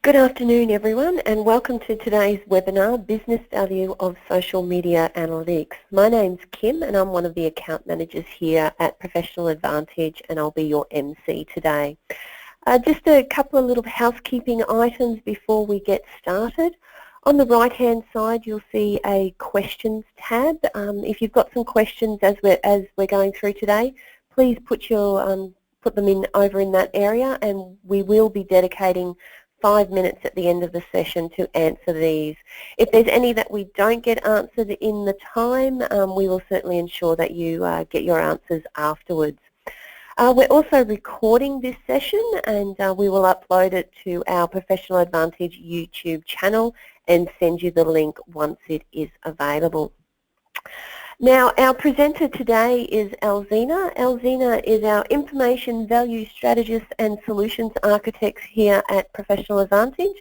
Good afternoon everyone and welcome to today's webinar, Business Value of Social Media Analytics. My name's Kim and I'm one of the account managers here at Professional Advantage and I'll be your MC today. Just a couple of little housekeeping items before we get started. On the right hand side you'll see a questions tab. If you've got some questions as we're going through today, please put them in over in that area and we will be dedicating 5 minutes at the end of the session to answer these. If there's any that we don't get answered in the time, we will certainly ensure that you get your answers afterwards. We're also recording this session and we will upload it to our Professional Advantage YouTube channel and send you the link once it is available. Now, our presenter today is Alzina. Alzina is our Information Value Strategist and Solutions Architect here at Professional Advantage.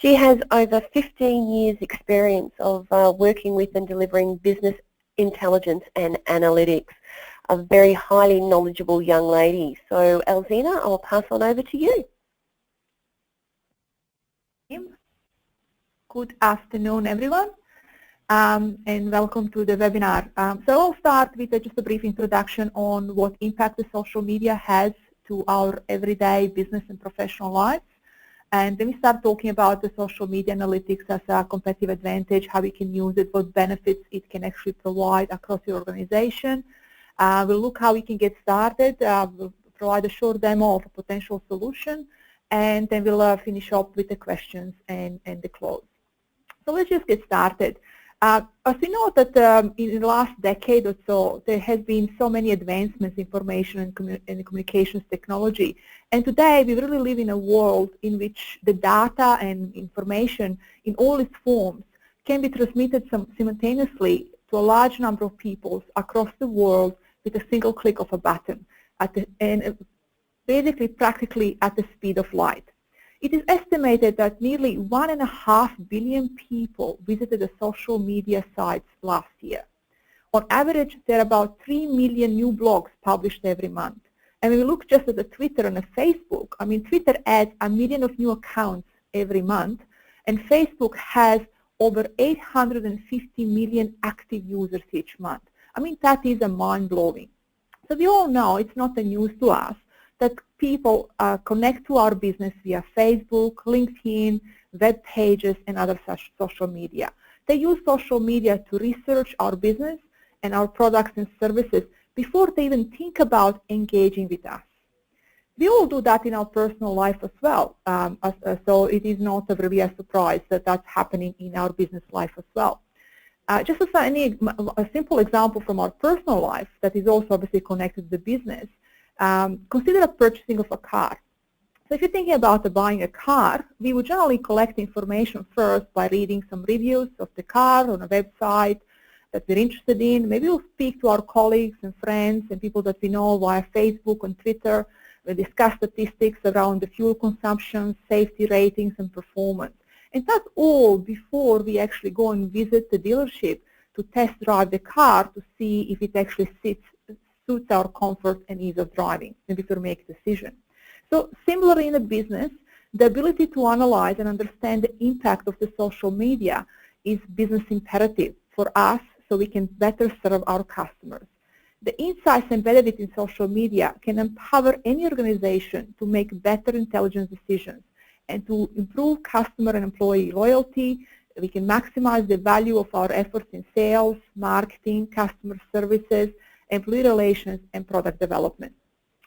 She has over 15 years experience of working with and delivering business intelligence and analytics. A very highly knowledgeable young lady. So, Alzina, I'll pass on over to you. Good afternoon, everyone. And welcome to the webinar. So I'll start with just a brief introduction on what impact the social media has to our everyday business and professional lives. And then we start talking about the social media analytics as a competitive advantage, how we can use it, what benefits it can actually provide across your organization. We'll look how we can get started, we'll provide a short demo of a potential solution, and then we'll finish up with the questions and the close. So let's just get started. As we know that in the last decade or so, there has been so many advancements in information and communications technology. And today, we really live in a world in which the data and information in all its forms can be transmitted simultaneously to a large number of people across the world with a single click of a button, and basically practically at the speed of light. It is estimated that nearly 1.5 billion people visited the social media sites last year. On average, there are about 3 million new blogs published every month. And when we look just at the Twitter and the Facebook, I mean, Twitter adds 1 million of new accounts every month, and Facebook has over 850 million active users each month. I mean, that is a mind-blowing. So we all know, it's not the news to us, that people connect to our business via Facebook, LinkedIn, web pages, and other such social media. They use social media to research our business and our products and services before they even think about engaging with us. We all do that in our personal life as well, so it is not really a surprise that that's happening in our business life as well. Just as a simple example from our personal life that is also obviously connected to the business, consider a purchasing of a car. So if you're thinking about buying a car, we would generally collect information first by reading some reviews of the car on a website that we're interested in. Maybe we'll speak to our colleagues and friends and people that we know via Facebook and Twitter. We'll discuss statistics around the fuel consumption, safety ratings, and performance. And that's all before we actually go and visit the dealership to test drive the car to see if it actually suits our comfort and ease of driving, and before we make a decision. So similarly in a business, the ability to analyze and understand the impact of the social media is business imperative for us so we can better serve our customers. The insights embedded in social media can empower any organization to make better intelligent decisions and to improve customer and employee loyalty. We can maximize the value of our efforts in sales, marketing, customer services, employee relations, and product development.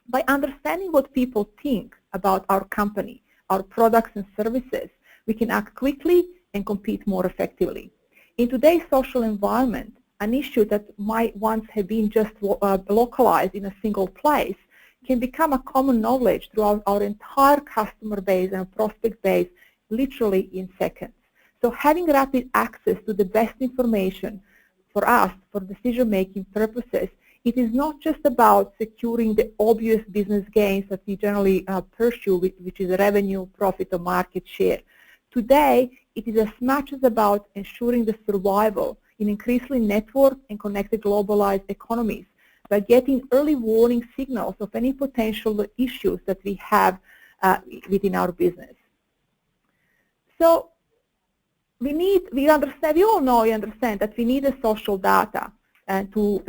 By understanding what people think about our company, our products and services, we can act quickly and compete more effectively. In today's social environment, an issue that might once have been just localized in a single place can become a common knowledge throughout our entire customer base and prospect base literally in seconds. So having rapid access to the best information for us, for decision-making purposes, it is not just about securing the obvious business gains that we generally pursue, which is revenue, profit, or market share. Today, it is as much as about ensuring the survival in increasingly networked and connected globalized economies by getting early warning signals of any potential issues that we have within our business. So we understand that we need the social data to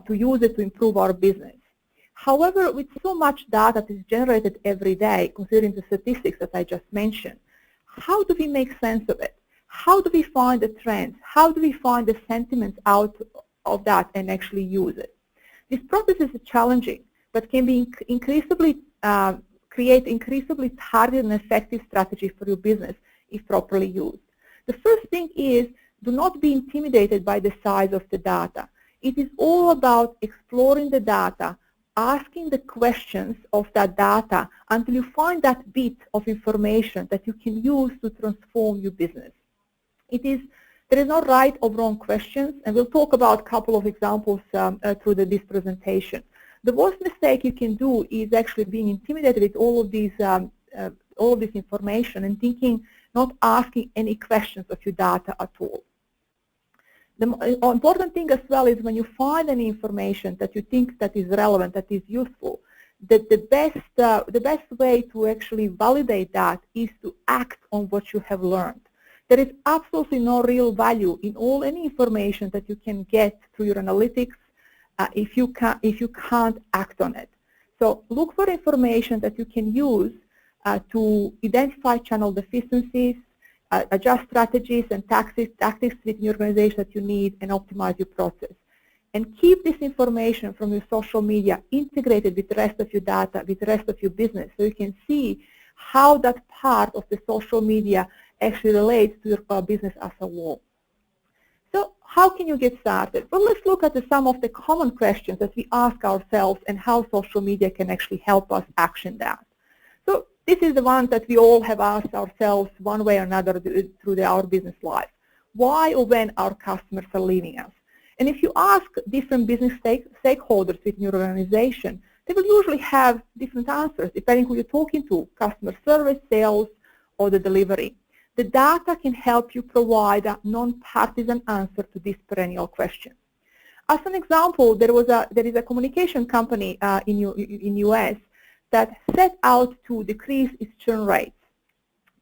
use it to improve our business. However, with so much data that is generated every day, considering the statistics that I just mentioned, how do we make sense of it? How do we find the trends? How do we find the sentiments out of that and actually use it? This process is challenging, but can be create increasingly targeted and effective strategy for your business if properly used. The first thing is, do not be intimidated by the size of the data. It is all about exploring the data, asking the questions of that data until you find that bit of information that you can use to transform your business. There is no right or wrong questions, and we'll talk about a couple of examples through this presentation. The worst mistake you can do is actually being intimidated with all of this information and thinking, not asking any questions of your data at all. The important thing as well is when you find any information that you think that is relevant, that is useful, that the best way to actually validate that is to act on what you have learned. There is absolutely no real value in any information that you can get through your analytics if you can't act on it. So look for information that you can use to identify channel deficiencies, adjust strategies and tactics within your organization that you need, and optimize your process. And keep this information from your social media integrated with the rest of your data, with the rest of your business, so you can see how that part of the social media actually relates to your business as a whole. So how can you get started? Well, let's look at some of the common questions that we ask ourselves and how social media can actually help us action that. So this is the one that we all have asked ourselves one way or another through our business life. Why or when our customers are leaving us? And if you ask different business stakeholders within your organization, they will usually have different answers depending who you're talking to, customer service, sales, or the delivery. The data can help you provide a non-partisan answer to this perennial question. As an example, there is a communication company in US that set out to decrease its churn rates.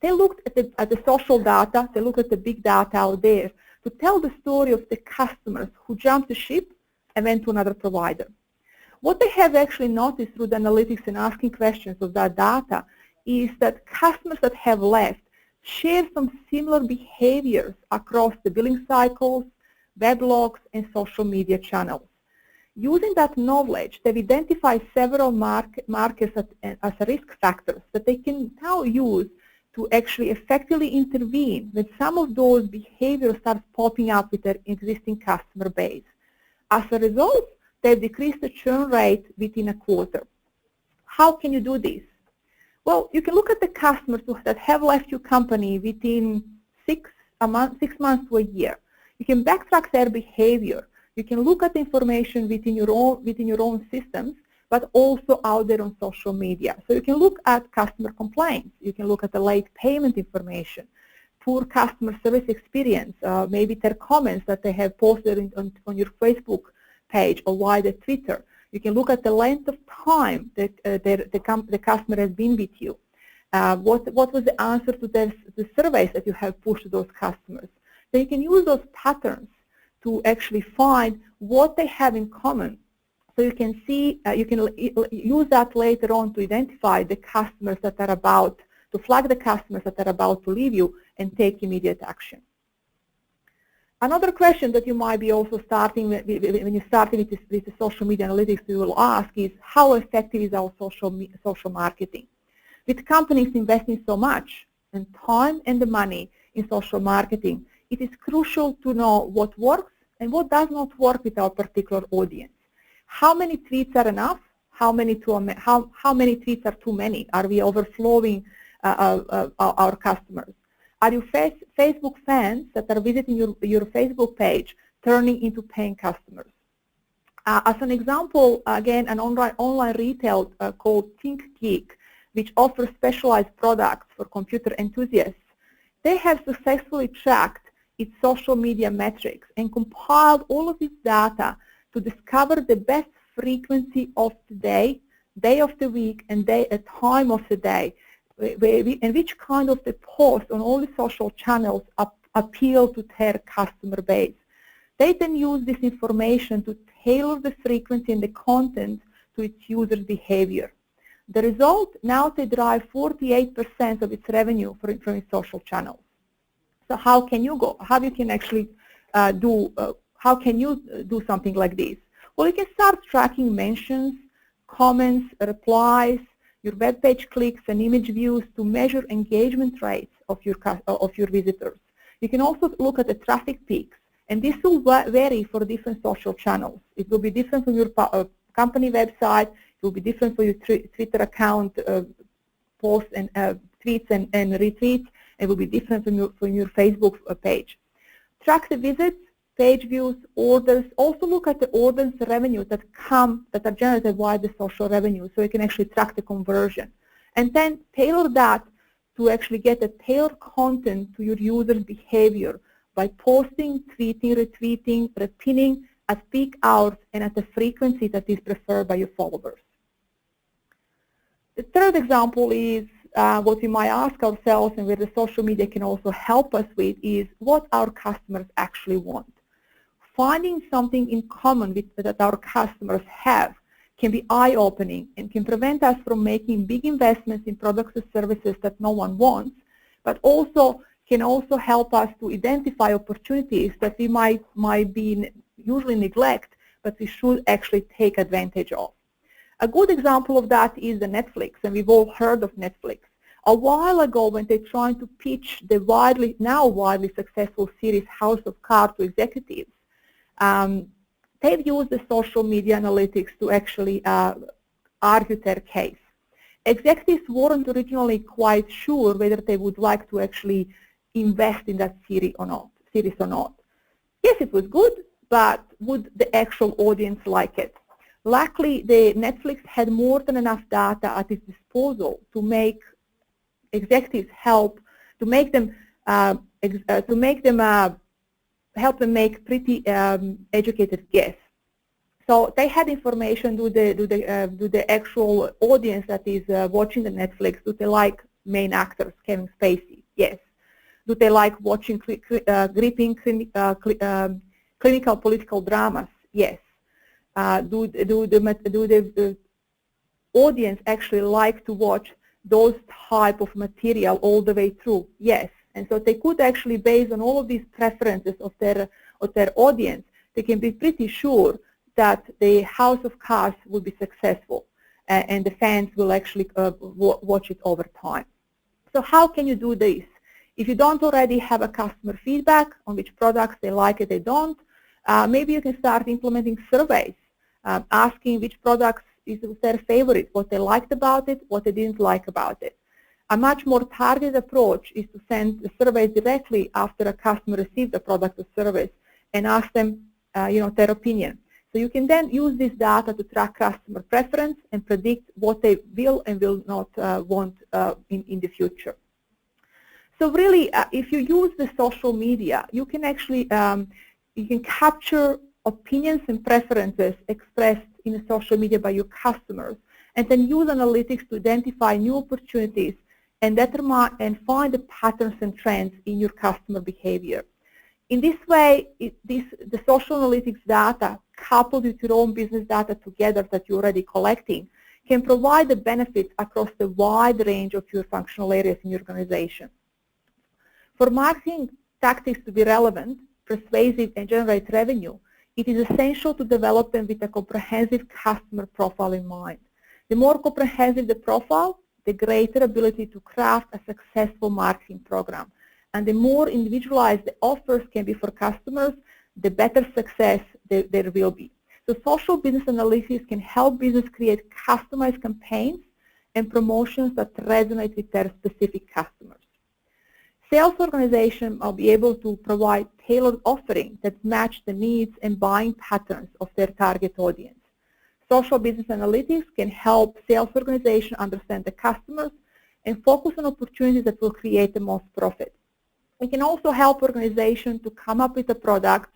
They looked at the social data, they looked at the big data out there to tell the story of the customers who jumped the ship and went to another provider. What they have actually noticed through the analytics and asking questions of that data is that customers that have left share some similar behaviors across the billing cycles, weblogs, and social media channels. Using that knowledge, they've identified several markers as risk factors that they can now use to actually effectively intervene when some of those behaviors start popping up with their existing customer base. As a result, they've decreased the churn rate within a quarter. How can you do this? Well, you can look at the customers that have left your company within 6 months to a year. You can backtrack their behavior. You can look at the information within your own systems, but also out there on social media. So you can look at customer complaints. You can look at the late payment information, poor customer service experience, maybe their comments that they have posted on your Facebook page or wider Twitter. You can look at the length of time that the customer has been with you. What was the answer to the surveys that you have pushed to those customers? So you can use those patterns to actually find what they have in common. So you can see, you can use that later on to identify the customers that are about, to flag the customers that are about to leave you and take immediate action. Another question that you might be also starting with, when you start with the social media analytics, you will ask is, how effective is our social marketing? With companies investing so much in time and the money in social marketing, it is crucial to know what works and what does not work with our particular audience. How many tweets are enough? How many tweets are too many? Are we overflowing our customers? Are you Facebook fans that are visiting your Facebook page turning into paying customers? As an example, again, an online retail called ThinkGeek, which offers specialized products for computer enthusiasts, they have successfully tracked its social media metrics and compiled all of this data to discover the best frequency of the day of the week, and time of the day and which kind of the posts on all the social channels appeal to their customer base. They then use this information to tailor the frequency and the content to its users' behavior. The result, now they drive 48% of its revenue from its social channels. So how can you go? How you can actually how can you do something like this? Well, you can start tracking mentions, comments, replies, your web page clicks and image views to measure engagement rates of your visitors. You can also look at the traffic peaks, and this will vary for different social channels. It will be different from your company website. It will be different for your Twitter account posts and tweets and retweets. It will be different from your Facebook page. Track the visits, page views, orders. Also look at the orders revenue that are generated via the social revenue, so you can actually track the conversion. And then tailor that to actually get a tailored content to your users' behavior by posting, tweeting, retweeting, repinning at peak hours and at a frequency that is preferred by your followers. The third example is what we might ask ourselves, and where the social media can also help us with, is what our customers actually want. Finding something in common that our customers have can be eye-opening and can prevent us from making big investments in products or services that no one wants, but also can also help us to identify opportunities that we might be usually neglect, but we should actually take advantage of. A good example of that is the Netflix, and we've all heard of Netflix. A while ago, when they're trying to pitch the now widely successful series House of Cards to executives, they've used the social media analytics to actually argue their case. Executives weren't originally quite sure whether they would like to actually invest in that series or not. Yes, it was good, but would the actual audience like it? Luckily, the Netflix had more than enough data at its disposal to make executives help make pretty educated guess. So they had information. Do the actual audience that is watching the Netflix, do they like main actors, Kevin Spacey? Yes. Do they like watching gripping clinical political dramas? Yes. Do the audience actually like to watch those type of material all the way through? Yes. And so they could actually, based on all of these preferences of their audience, they can be pretty sure that the House of Cards will be successful, and the fans will actually watch it over time. So how can you do this? If you don't already have a customer feedback on which products they like it, they don't, maybe you can start implementing surveys, asking which products is their favorite, what they liked about it, what they didn't like about it. A much more targeted approach is to send the surveys directly after a customer receives the product or service and ask them their opinion. So you can then use this data to track customer preference and predict what they will and will not want in the future. So really, if you use the social media, you can actually you can capture opinions and preferences expressed in the social media by your customers, and then use analytics to identify new opportunities and determine and find the patterns and trends in your customer behavior. In this way, the social analytics data, coupled with your own business data together that you're already collecting, can provide the benefits across the wide range of your functional areas in your organization. For marketing tactics to be relevant, persuasive, and generate revenue, it is essential to develop them with a comprehensive customer profile in mind. The more comprehensive the profile, the greater ability to craft a successful marketing program. And the more individualized the offers can be for customers, the better success there will be. So social business analytics can help business create customized campaigns and promotions that resonate with their specific customers. Sales organizations will be able to provide tailored offerings that match the needs and buying patterns of their target audience. Social business analytics can help sales organizations understand the customers and focus on opportunities that will create the most profit. It can also help organizations to come up with a product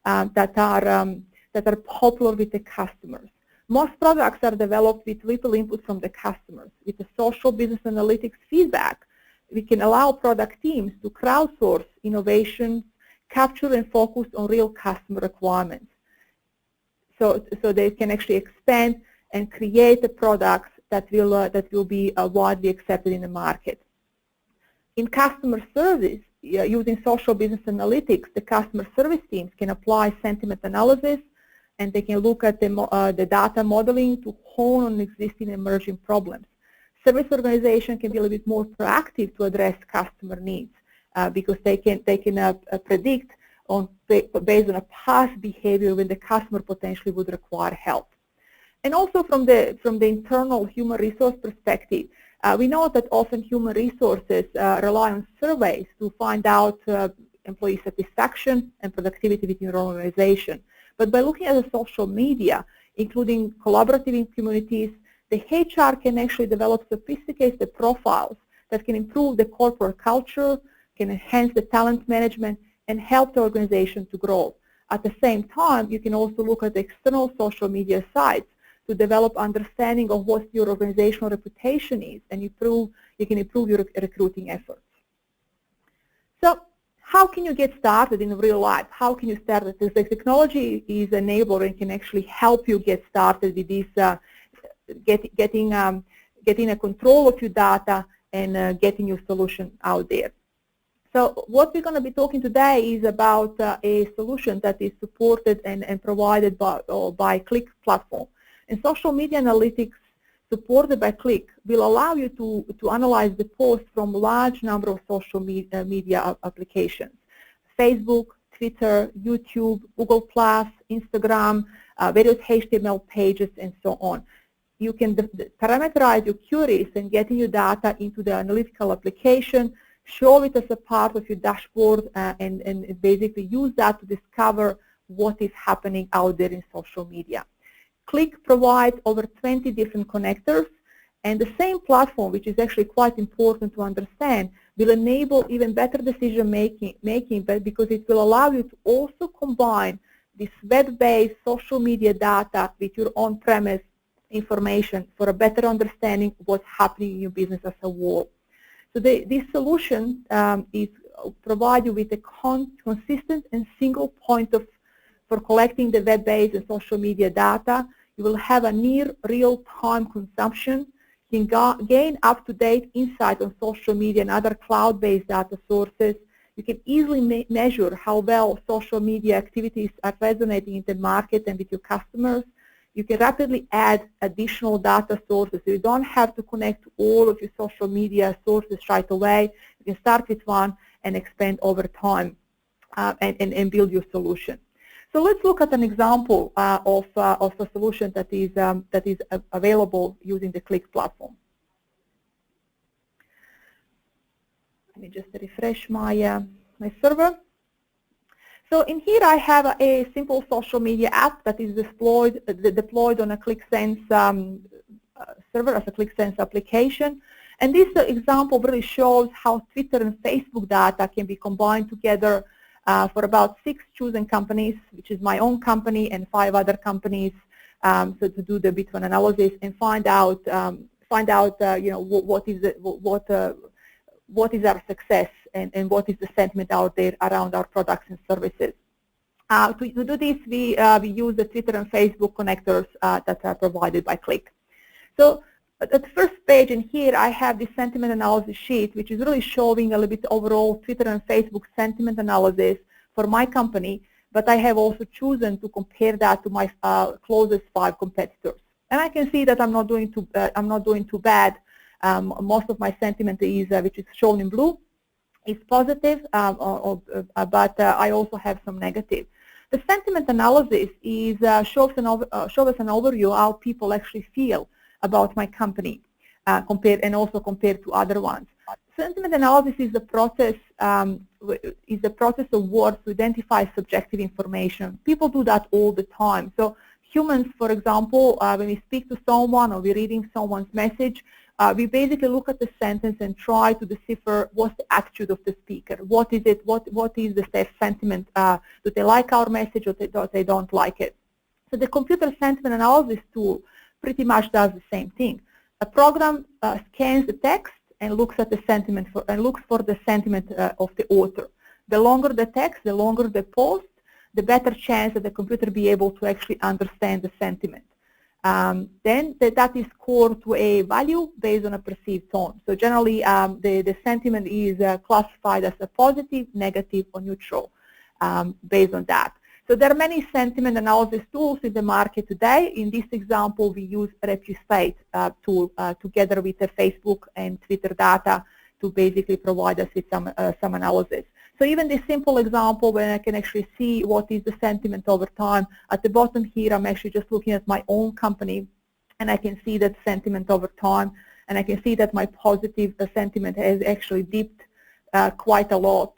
that are popular with the customers. Most products are developed with little input from the customers. With the social business analytics feedback, we can allow product teams to crowdsource innovations, capture and focus on real customer requirements. So they can actually expand and create the products that will be widely accepted in the market. In customer service, using social business analytics, the customer service teams can apply sentiment analysis, and they can look at the data modeling to hone on existing emerging problems. Service organization can be a little bit more proactive to address customer needs because they can predict based on a past behavior when the customer potentially would require help. And also from the internal human resource perspective, we know that often human resources rely on surveys to find out employee satisfaction and productivity within your organization. But by looking at the social media, including collaborative communities, the HR can actually develop sophisticated profiles that can improve the corporate culture, can enhance the talent management, and help the organization to grow. At the same time, you can also look at the external social media sites to develop understanding of what your organizational reputation is, and you can improve your recruiting efforts. So how can you get started in real life? How can you start it? The technology is enabler and can actually help you get started with this, getting a control of your data and getting your solution out there. So what we're going to be talking today is about a solution that is supported and provided by Qlik platform. And social media analytics supported by Qlik will allow you to analyze the posts from a large number of social media applications: Facebook, Twitter, YouTube, Google+, Instagram, various HTML pages, and so on. You can parameterize your queries and getting your data into the analytical application, show it as a part of your dashboard, and basically use that to discover what is happening out there in social media. Qlik provides over 20 different connectors, and the same platform, which is actually quite important to understand, will enable even better decision making, but because it will allow you to also combine this web-based social media data with your on-premise information for a better understanding of what's happening in your business as a whole. So this solution provide you with a consistent and single point for collecting the web-based and social media data. You will have a near real-time consumption. You can gain up-to-date insight on social media and other cloud-based data sources. You can easily measure how well social media activities are resonating in the market and with your customers. You can rapidly add additional data sources. So you don't have to connect to all of your social media sources right away. You can start with one and expand over time and build your solution. So let's look at an example of a solution that is available using the Qlik platform. Let me just refresh my my server. So in here I have a simple social media app that is deployed on a QlikSense server as a QlikSense application. And this example really shows how Twitter and Facebook data can be combined together for about 6 chosen companies, which is my own company and 5 other companies, so to do the bit one analysis and find out you know what is our success and what is the sentiment out there around our products and services. To do this, we use the Twitter and Facebook connectors that are provided by Qlik. So at the first page in here, I have the sentiment analysis sheet, which is really showing a little bit overall Twitter and Facebook sentiment analysis for my company, but I have also chosen to compare that to my closest 5 competitors. And I can see that I'm not doing too bad. Most of my sentiment is, which is shown in blue, is positive, but I also have some negative. The sentiment analysis is shows us an overview of how people actually feel about my company, and also compared to other ones. Sentiment analysis is the process of words to identify subjective information. People do that all the time. So humans, for example, when we speak to someone or we're reading someone's message, we basically look at the sentence and try to decipher what's the attitude of the speaker. What is it? What is the sentiment? Do they like our message or they don't like it? So the computer sentiment analysis tool pretty much does the same thing. A program scans the text and looks at the sentiment looks for the sentiment of the author. The longer the text, the longer the post, the better chance that the computer be able to actually understand the sentiment. Then that is scored to a value based on a perceived tone. So generally, the sentiment is classified as a positive, negative, or neutral based on that. So there are many sentiment analysis tools in the market today. In this example, we use Repustate tool together with the Facebook and Twitter data to basically provide us with some analysis. So even this simple example where I can actually see what is the sentiment over time, at the bottom here I'm actually just looking at my own company and I can see that sentiment over time, and I can see that my positive sentiment has actually dipped quite a lot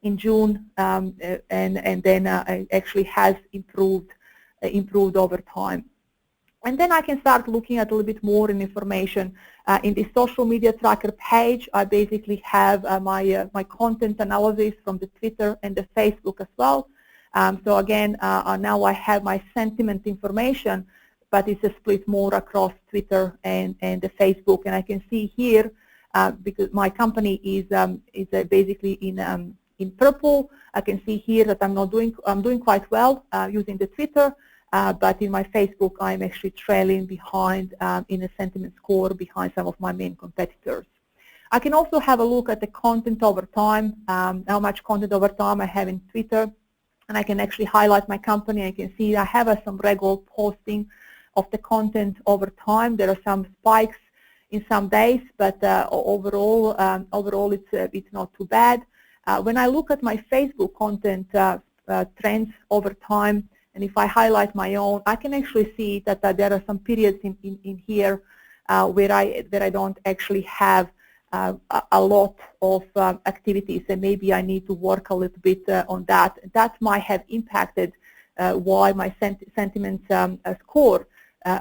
in June, and then actually has improved over time. And then I can start looking at a little bit more information. In the social media tracker page, I basically have my content analysis from the Twitter and the Facebook as well. So again, now I have my sentiment information, but it's a split more across Twitter and the Facebook. And I can see here, because my company is basically in purple, I can see here that I'm doing quite well using the Twitter. But in my Facebook, I'm actually trailing behind in a sentiment score behind some of my main competitors. I can also have a look at the content over time, how much content over time I have in Twitter, and I can actually highlight my company. I can see I have some regular posting of the content over time. There are some spikes in some days, but overall it's not too bad. When I look at my Facebook content trends over time, and if I highlight my own, I can actually see that there are some periods in here where I don't actually have a lot of activities, and maybe I need to work a little bit on that. That might have impacted why my sentiment score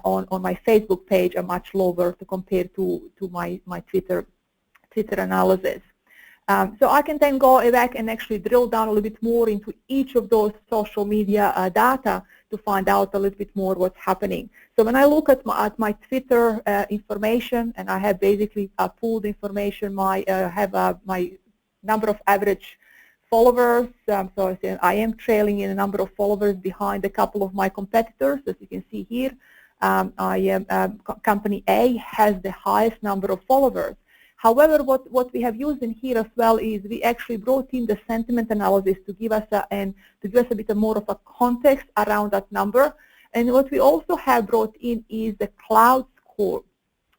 on my Facebook page are much lower compared to my Twitter analysis. So I can then go back and actually drill down a little bit more into each of those social media data to find out a little bit more what's happening. So when I look at my Twitter information, and I have basically pooled information, I have my number of average followers. So I am trailing in a number of followers behind a couple of my competitors, as you can see here. Company A has the highest number of followers. However, what we have used in here as well is we actually brought in the sentiment analysis to give us a bit more of a context around that number. And what we also have brought in is the cloud score.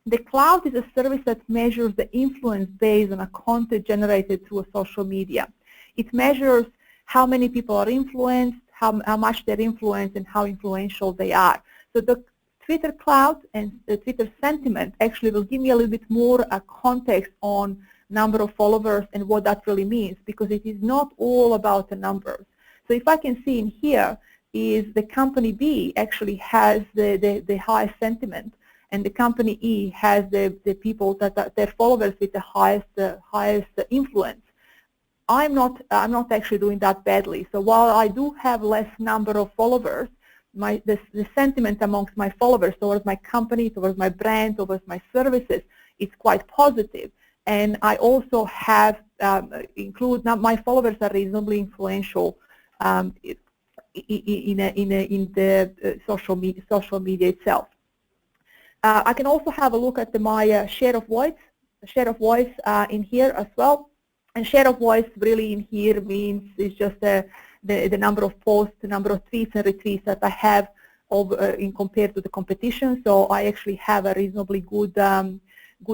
The cloud is a service that measures the influence based on a content generated through a social media. It measures how many people are influenced, how much they're influenced, and how influential they are. So the Twitter cloud and the Twitter sentiment actually will give me a little bit more context on number of followers and what that really means, because it is not all about the numbers. So if I can see in here is the company B actually has the highest sentiment, and the company E has the people that their followers with the highest influence. I'm not actually doing that badly. So while I do have less number of followers, the sentiment amongst my followers towards my company, towards my brand, towards my services is quite positive. And I also have my followers are reasonably influential in the social media itself. I can also have a look at my share of voice in here as well. And share of voice really in here means it's just the number of posts, the number of tweets and retweets that I have compared to the competition. So I actually have a reasonably good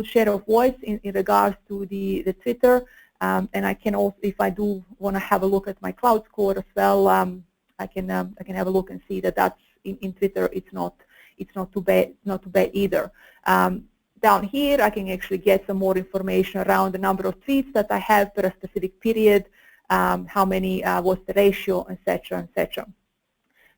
share of voice in regards to the Twitter. And I can also, if I do want to have a look at my cloud score as well, I can have a look and see that that's in Twitter. It's not too bad either. Down here, I can actually get some more information around the number of tweets that I have per a specific period. How many, what's the ratio, etc., etc.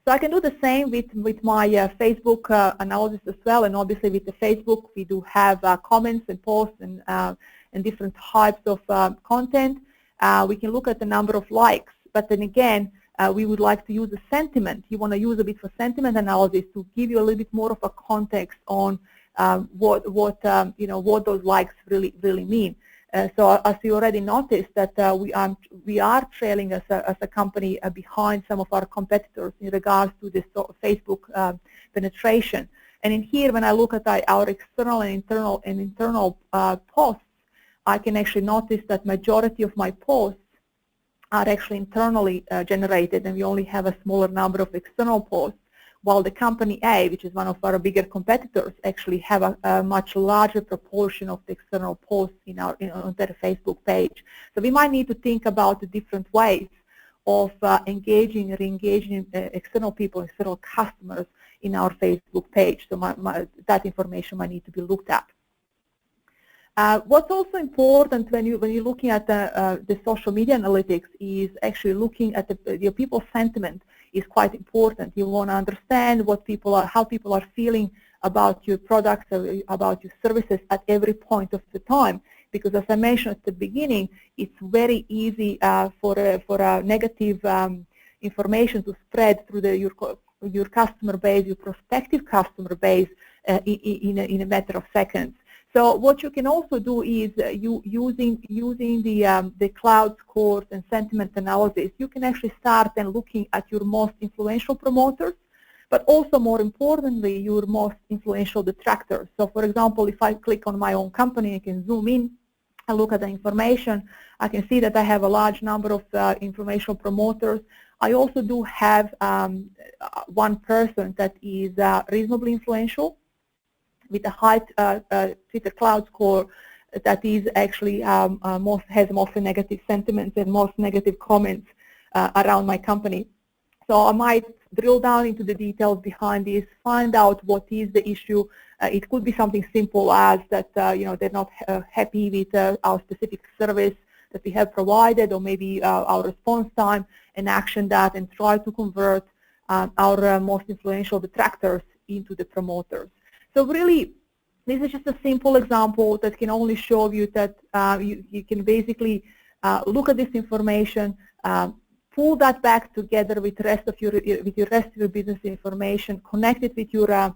So I can do the same with my Facebook analysis as well, and obviously with the Facebook we do have comments and posts and different types of content. We can look at the number of likes, but then again, we would like to use the sentiment. You want to use a bit for sentiment analysis to give you a little bit more of a context on what those likes really mean. So as you already noticed that we are trailing as a company behind some of our competitors in regards to this Facebook penetration. And in here, when I look at our external and internal posts, I can actually notice that majority of my posts are actually internally generated, and we only have a smaller number of external posts, while the company A, which is one of our bigger competitors, actually have a much larger proportion of the external posts on their Facebook page. So we might need to think about the different ways of engaging and re-engaging external people, external customers in our Facebook page. So that information might need to be looked at. What's also important when you're looking at the social media analytics is actually looking at your people's sentiment is quite important. You want to understand how people are feeling about your products, about your services at every point of the time. Because as I mentioned at the beginning, it's very easy for a negative information to spread through your customer base, your prospective customer base in a matter of seconds. So what you can also do is using the cloud scores and sentiment analysis, you can actually start and looking at your most influential promoters, but also more importantly, your most influential detractors. So for example, if I click on my own company, I can zoom in and look at the information. I can see that I have a large number of influential promoters. I also do have one person that is reasonably influential, with a high Twitter cloud score that is actually has mostly negative sentiments and most negative comments around my company. So I might drill down into the details behind this, find out what is the issue. It could be something simple as that they're not happy with our specific service that we have provided, or maybe our response time, and action that and try to convert our most influential detractors into the promoters. So really, this is just a simple example that can only show you that you can basically look at this information, pull that back together with the rest of your business information, connect it with your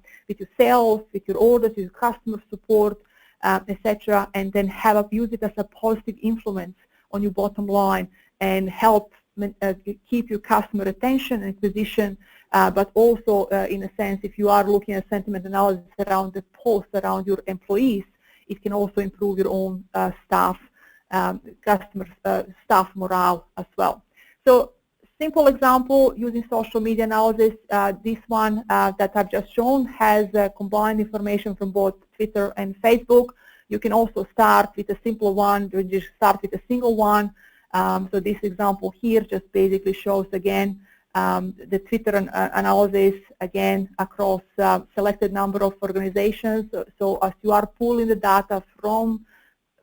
sales, with your orders, with your customer support, etc., and then use it as a positive influence on your bottom line and help keep your customer retention and acquisition. But also, in a sense, if you are looking at sentiment analysis around the posts around your employees, it can also improve your own staff morale as well. So, simple example using social media analysis. This one that I've just shown has combined information from both Twitter and Facebook. You can also start with a simple one. You just start with a single one. So this example here just basically shows again the Twitter analysis again across selected number of organizations. So as you are pulling the data from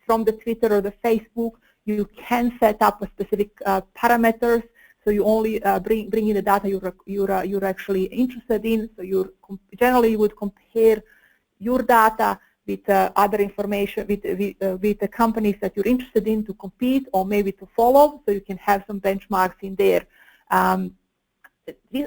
the Twitter or the Facebook, you can set up a specific parameters. So you only bring in the data you're actually interested in. So generally you would compare your data with other information, with the companies that you're interested in to compete or maybe to follow, so you can have some benchmarks in there.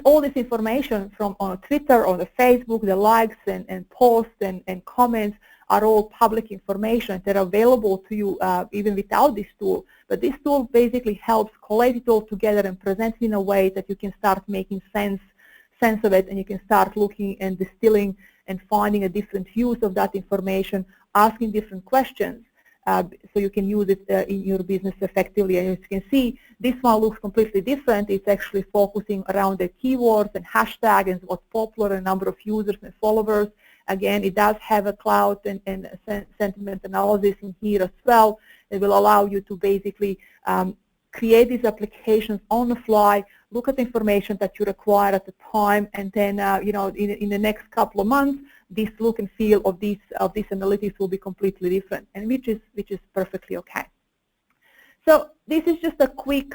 All this information from on Twitter or the Facebook, the likes and posts and comments are all public information. They're available to you even without this tool. But this tool basically helps collate it all together and present it in a way that you can start making sense of it, and you can start looking and distilling and finding a different use of that information, asking different questions, so you can use it in your business effectively. And as you can see, this one looks completely different. It's actually focusing around the keywords and hashtags and what's popular, and number of users and followers. Again, it does have a cloud and sentiment analysis in here as well. It will allow you to basically create these applications on the fly, look at the information that you require at the time, and then in the next couple of months, this look and feel of this analytics will be completely different, and which is perfectly okay. So this is just a quick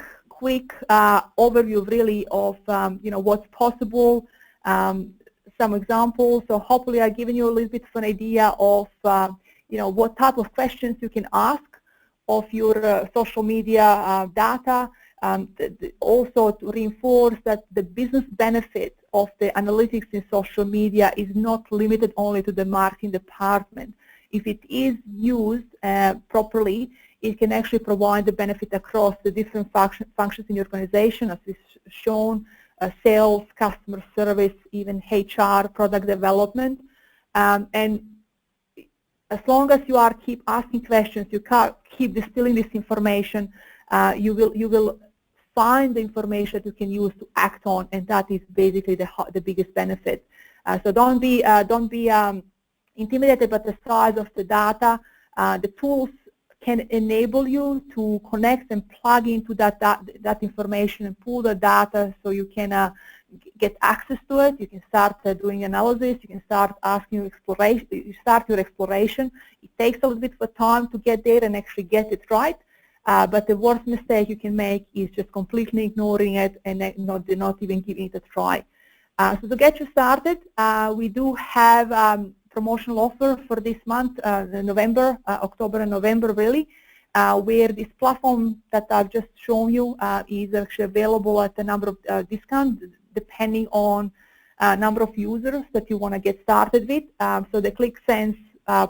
overview really of what's possible. Some examples. So hopefully I've given you a little bit of an idea of what type of questions you can ask of your social media data. also to reinforce that the business benefit of the analytics in social media is not limited only to the marketing department. If it is used properly, it can actually provide the benefit across the different functions in your organization, as is shown, sales, customer service, even HR, product development. And as long as you are keep asking questions, you keep distilling this information, you will find the information that you can use to act on, and that is basically the biggest benefit. So don't be intimidated by the size of the data. The tools can enable you to connect and plug into that information and pull the data so you can get access to it. You can start doing analysis. You can start asking your exploration. You start your exploration. It takes a little bit of time to get there and actually get it right. But the worst mistake you can make is just completely ignoring it and not even giving it a try. So to get you started, we do have promotional offer for this month, November, October and November really, where this platform that I've just shown you is actually available at a number of discounts depending on number of users that you want to get started with. So the ClickSense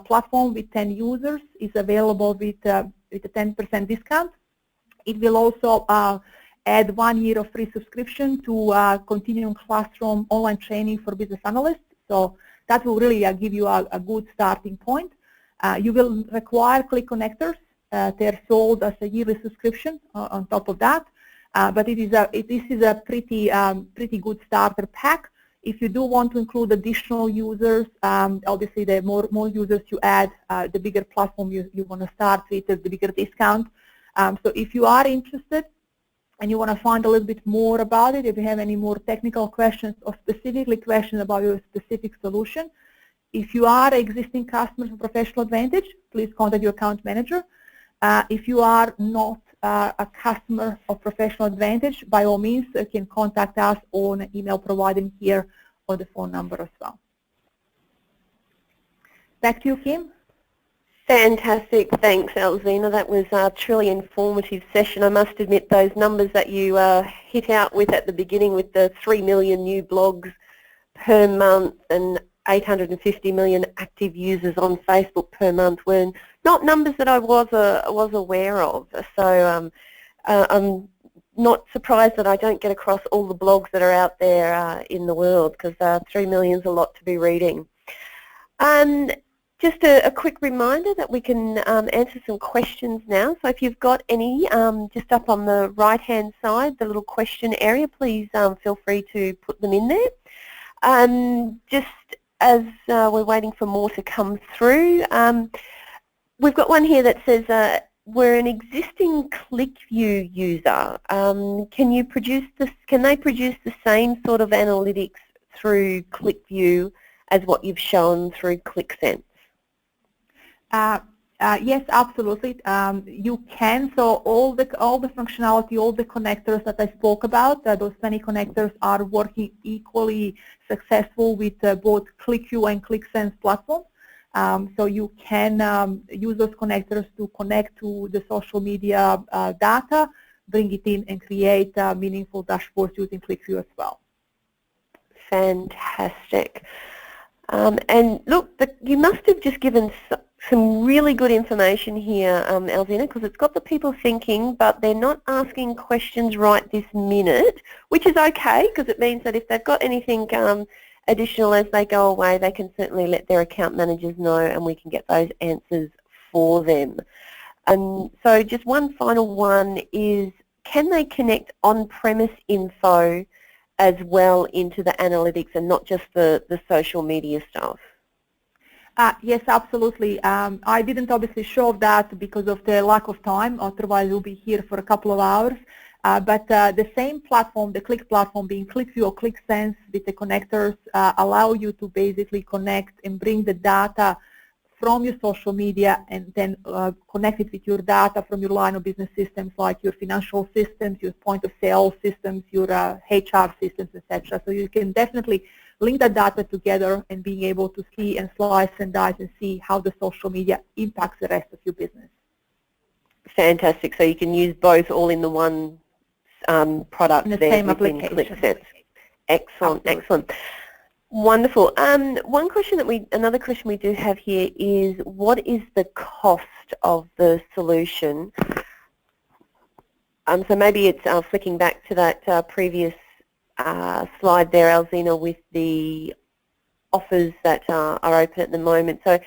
platform with 10 users is available with a 10% discount. It will also add 1 year of free subscription to Continuum Classroom online training for business analysts. So that will really give you a good starting point. You will require Click Connectors. They're sold as a yearly subscription on top of that. But this is a pretty good starter pack. If you do want to include additional users, obviously the more users you add, the bigger platform you want to start with, the bigger discount. So if you are interested and you want to find a little bit more about it, if you have any more technical questions or specifically questions about your specific solution, if you are existing customers of Professional Advantage, please contact your account manager. If you are not a customer of Professional Advantage, by all means, you can contact us on an email provided here or the phone number as well. Back to you, Kim. Fantastic. Thanks, Alzina. That was a truly informative session. I must admit those numbers that you hit out with at the beginning with the 3 million new blogs per month and 850 million active users on Facebook per month were not numbers that I was aware of. So I'm not surprised that I don't get across all the blogs that are out there in the world, because 3 million is a lot to be reading. Just a quick reminder that we can answer some questions now. So if you've got any, just up on the right-hand side, the little question area, please feel free to put them in there. Just as we're waiting for more to come through, we've got one here that says, we're an existing ClickView user. Can they produce the same sort of analytics through ClickView as what you've shown through ClickSense? Yes, absolutely. You can. So all the functionality, all the connectors that I spoke about, those 20 connectors are working equally successful with both ClickView and ClickSense platforms. So you can use those connectors to connect to the social media data, bring it in, and create meaningful dashboards using ClickView as well. Fantastic. And look, you must have just given some really good information here, Alzina, because it's got the people thinking, but they're not asking questions right this minute, which is okay, because it means that if they've got anything additional as they go away, they can certainly let their account managers know, and we can get those answers for them. And so just one final one is, can they connect on-premise info as well into the analytics and not just the social media stuff? Yes, absolutely. I didn't obviously show that because of the lack of time, otherwise we'll be here for a couple of hours. But the same platform, the Click platform, being ClickView or ClickSense with the connectors, allow you to basically connect and bring the data from your social media and then connect it with your data from your line of business systems like your financial systems, your point of sale systems, your HR systems, etc. So you can definitely link that data together and being able to see and slice and dice and see how the social media impacts the rest of your business. Fantastic. So you can use both all in the one product in the there same within application. ClickSense. Excellent, Absolutely. excellent. Wonderful. Another question we do have here is, what is the cost of the solution? So maybe it's flicking back to that previous slide there, Alzina, with the offers that are open at the moment. So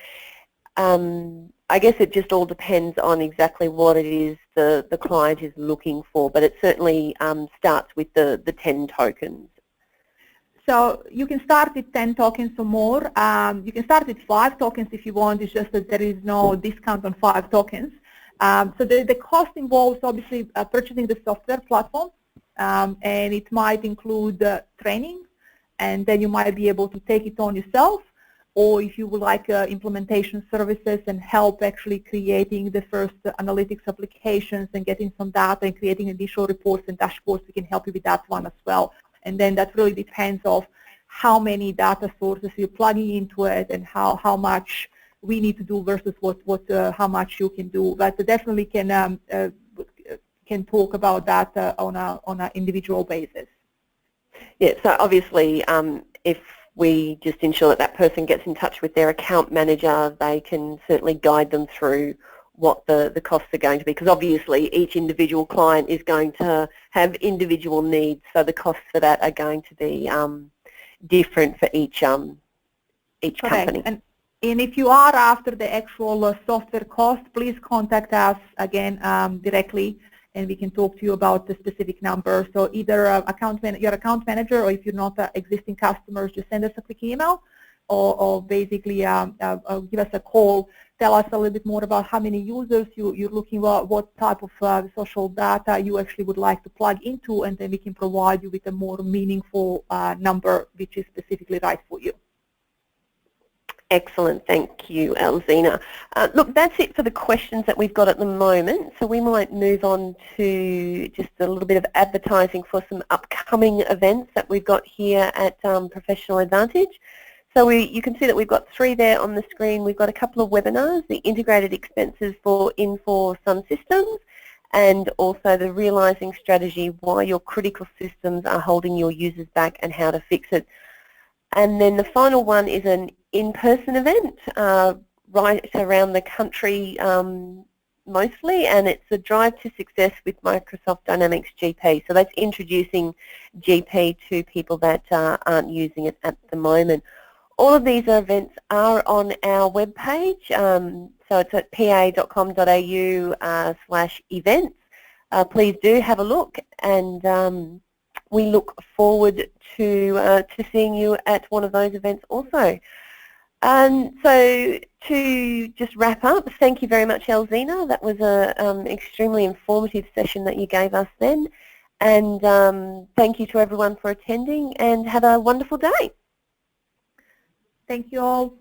I guess it just all depends on exactly what it is the client is looking for, but it certainly starts with the 10 tokens. So you can start with 10 tokens or more. You can start with 5 tokens if you want. It's just that there is no discount on 5 tokens. So the cost involves obviously purchasing the software platform, and it might include training, and then you might be able to take it on yourself, or if you would like implementation services and help actually creating the first analytics applications and getting some data and creating initial reports and dashboards, we can help you with that one as well. And then that really depends on how many data sources you're plugging into it and how much we need to do versus how much you can do. But definitely can talk about that on an individual basis. Yeah, so obviously if we just ensure that person gets in touch with their account manager, they can certainly guide them through what the costs are going to be, because obviously each individual client is going to have individual needs, so the costs for that are going to be different for each company. And if you are after the actual software cost, please contact us again directly, and we can talk to you about the specific number. So either your account manager, or if you're not existing customers, just send us a quick email, or basically give us a call. Tell us a little bit more about how many users you're looking at, what type of social data you actually would like to plug into, and then we can provide you with a more meaningful number which is specifically right for you. Excellent, thank you, Alzina. Look, that's it for the questions that we've got at the moment, so we might move on to just a little bit of advertising for some upcoming events that we've got here at Professional Advantage. So you can see that we've got 3 there on the screen. We've got a couple of webinars, the integrated expenses for Infor Sun Systems, and also the realising strategy, why your critical systems are holding your users back and how to fix it. And then the final one is an in-person event right around the country mostly, and it's a Drive to Success with Microsoft Dynamics GP. So that's introducing GP to people that aren't using it at the moment. All of these events are on our webpage, so it's at pa.com.au/events. Please do have a look, and we look forward to seeing you at one of those events also. So to just wrap up, thank you very much, Alzina. That was an extremely informative session that you gave us then, and thank you to everyone for attending, and have a wonderful day. Thank you all.